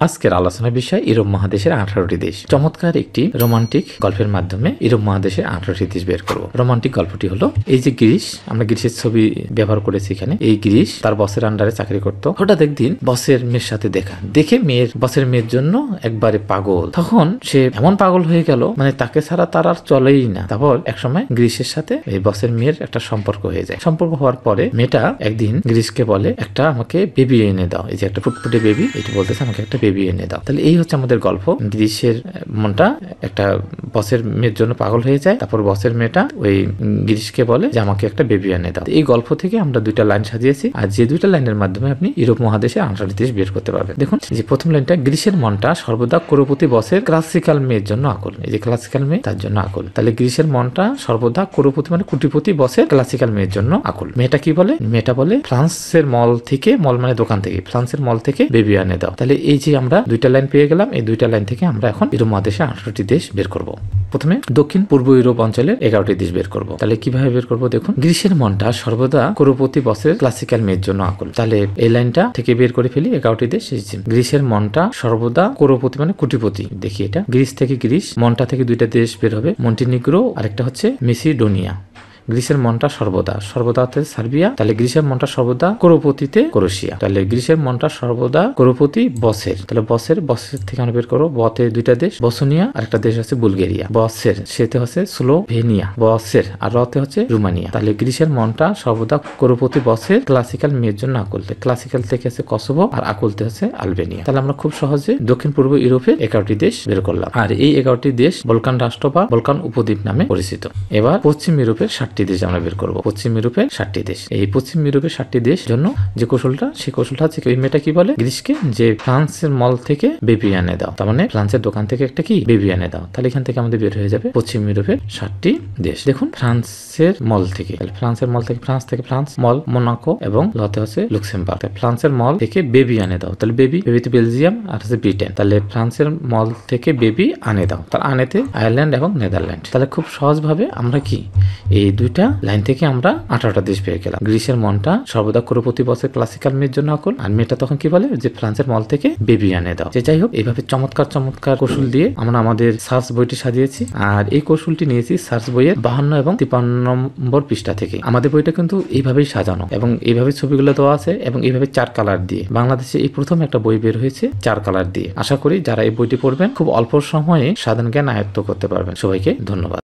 আজকের আলোচনার বিষয় ইউরোপ মহাদেশের 18টি দেশ। চমৎকার একটি রোমান্টিক গল্পের মাধ্যমে ইউরোপ মহাদেশের 18টি দেশ বের করব। রোমান্টিক গল্পটি হলো এই যে গ্রিস, আমরা গ্রিসের ছবি ব্যবহার করেছি এখানে। এই গ্রিস তার বসের আন্ডারে চাকরি করতো। হঠাৎ একদিন বসের মেয়ের সাথে দেখে বসের মেয়ের জন্য একবারে পাগল। তখন সে এমন পাগল হয়ে গেল, মানে তাকে ছাড়া তার আর চলেই না। তারপর একসময় গ্রিসের সাথে এই বসের মেয়ের একটা সম্পর্ক হয়ে যায়। সম্পর্ক হওয়ার পরে মেয়েটা একদিন গ্রিসকে বলে, একটা আমাকে বেবি এনে দাও। এই যে একটা ফুটফুটে বেবি, এটা বলতেছে আমাকে একটা বেবি এনে দাও। তাহলে এই হচ্ছে আমাদের গল্প। গ্রিসের মনটা একটা বসের মেয়ের জন্য পাগল হয়ে যায়। তারপর বসের মেয়েটা ওই গ্রিসকে বলে যে আমাকে একটা বেবি এনে দাও। এই গল্প থেকে আমরা দুইটা লাইন সাজিয়েছি, আর যে দুইটা লাইনের মাধ্যমে আপনি ইউরোপ মহাদেশে 18টি দেশ বের করতে পারবেন। দেখুন যে প্রথম লাইনটা, গ্রিসের মনটা সর্বদা করোপতি বসের ক্লাসিক্যাল মেয়ের জন্য আকুল। এই যে ক্লাসিক্যাল মেয়ে, তার জন্য আকুল। তাহলে গ্রিসের মনটা সর্বদা করোপতি মানে কোটিপতি বসের ক্লাসিক্যাল মেয়ের জন্য আকুল। মেয়েটা কি বলে? মেয়েটা বলে ফ্রান্সের মল থেকে, মল মানে দোকান থেকে, ফ্রান্সের মল থেকে বেবি এনে দাও। তাহলে এই যে আমরা দুইটা লাইন পেয়ে গেলাম, এই দুইটা লাইন থেকে আমরা এখন ইউরোপ মহাদেশে 18টি দেশ বের করব। প্রথমে দক্ষিণ পূর্ব ইউরোপ অঞ্চলের 11টি দেশ বের করব। তাহলে কিভাবে বের করব? দেখুন, গ্রিসের মনটা সর্বদা করোপতি বসের ক্লাসিক্যাল মেয়ের জন্য আকুল। তাহলে এই লাইনটা থেকে বের করে ফেলি 11টি দেশ। গ্রিসের মনটা সর্বদা করোপতি মানে কোটিপতি। দেখি এটা, গ্রিস থেকে গ্রিস, মনটা থেকে দুইটা দেশ বের হবে, মন্টিনিগ্রো, আরেকটা হচ্ছে মেসিডোনিয়া। গ্রিসের মনটা সর্বদা হচ্ছে সার্বিয়া। তাহলে গ্রিসের মনটা সর্বদা করোপতিতে ক্রোয়েশিয়া। তাহলে গ্রিসের মনটা সর্বদা করোপতি বসের। তাহলে বসের থেকে আমরা বের করবো, বতে দুইটা দেশ, বসনিয়া, আর একটা দেশ হচ্ছে বুলগেরিয়া। বসের সেতে হচ্ছে স্লোভেনিয়া, বসের আর রতে হচ্ছে রোমানিয়া। তাহলে গ্রিসের মনটা সর্বদা করোপতি বসের ক্লাসিক্যাল মেয়ের জন্য আকুলতে। ক্লাসিক্যাল থেকে আছে কসোভো, আর আকুলতে হচ্ছে আলবেনিয়া। তাহলে আমরা খুব সহজে দক্ষিণ পূর্ব ইউরোপের 11টি দেশ বের করলাম। আর এই 11টি দেশ বলকান রাষ্ট্র বা বলকান উপদ্বীপ নামে পরিচিত। এবার পশ্চিম ইউরোপের 7টি দেশ আমরা বের করবো। পশ্চিম ইউরোপের 7টি দেশ। এই পশ্চিম ইউরোপের 7টি দেশ জন্য যে কৌশলটা, সেই কৌশলটা হচ্ছে ওই মেয়েটা কি বলে গ্রিসকে, যে ফ্রান্সের মল থেকে বেবি এনে দাও। তার মানে ফ্রান্সের দোকান থেকে একটা কি বেবি এনে দাও। তাহলে এখান থেকে আমাদের বের হয়ে যাবে পশ্চিম ইউরোপের 7টি দেশ। দেখুন, ফ্রান্সের মল থেকে, ফ্রান্সের মল থেকে, ফ্রান্স মল মোনাকো এবং লতে হচ্ছে লুক্সেমবার্গ। ফ্রান্সের মল থেকে বেবি এনে দাও। তাহলে বেবিতে বেলজিয়াম আর হচ্ছে ব্রিটেন। তাহলে ফ্রান্সের মল থেকে বেবি আনে দাও। তার আনেতে আয়ারল্যান্ড এবং নেদারল্যান্ড। তাহলে খুব সহজভাবে আমরা কি এই দুইটা লাইন থেকে আমরা 18টা দেশ পেয়ে গেলাম। গ্রিসের মনটা সর্বদা করোপতি বসের ক্লাসিক্যাল মেয়ের জন্য আকুল, আর মেয়েটা তখন কি বলে যে ফ্রান্সের মল থেকে বেবি আনে দাও। যে যাই হোক, এইভাবে চমৎকার কৌশল দিয়ে আমরা আমাদের সার্চ বইটি সাজিয়েছি। আর এই কৌশলটি নিয়েছি সার্চ বইয়ের 52 এবং 53 নম্বর পৃষ্ঠা থেকে। আমাদের বইটা কিন্তু এইভাবেই সাজানো এবং এইভাবে ছবিগুলো দেওয়া আছে এবং এইভাবে 4 কালার দিয়ে। বাংলাদেশে এই প্রথম একটা বই বের হয়েছে 4 কালার দিয়ে। আশা করি যারা এই বইটি পড়বেন খুব অল্প সময়ে সাধারণ জ্ঞান আয়ত্ত করতে পারবেন। সবাইকে ধন্যবাদ।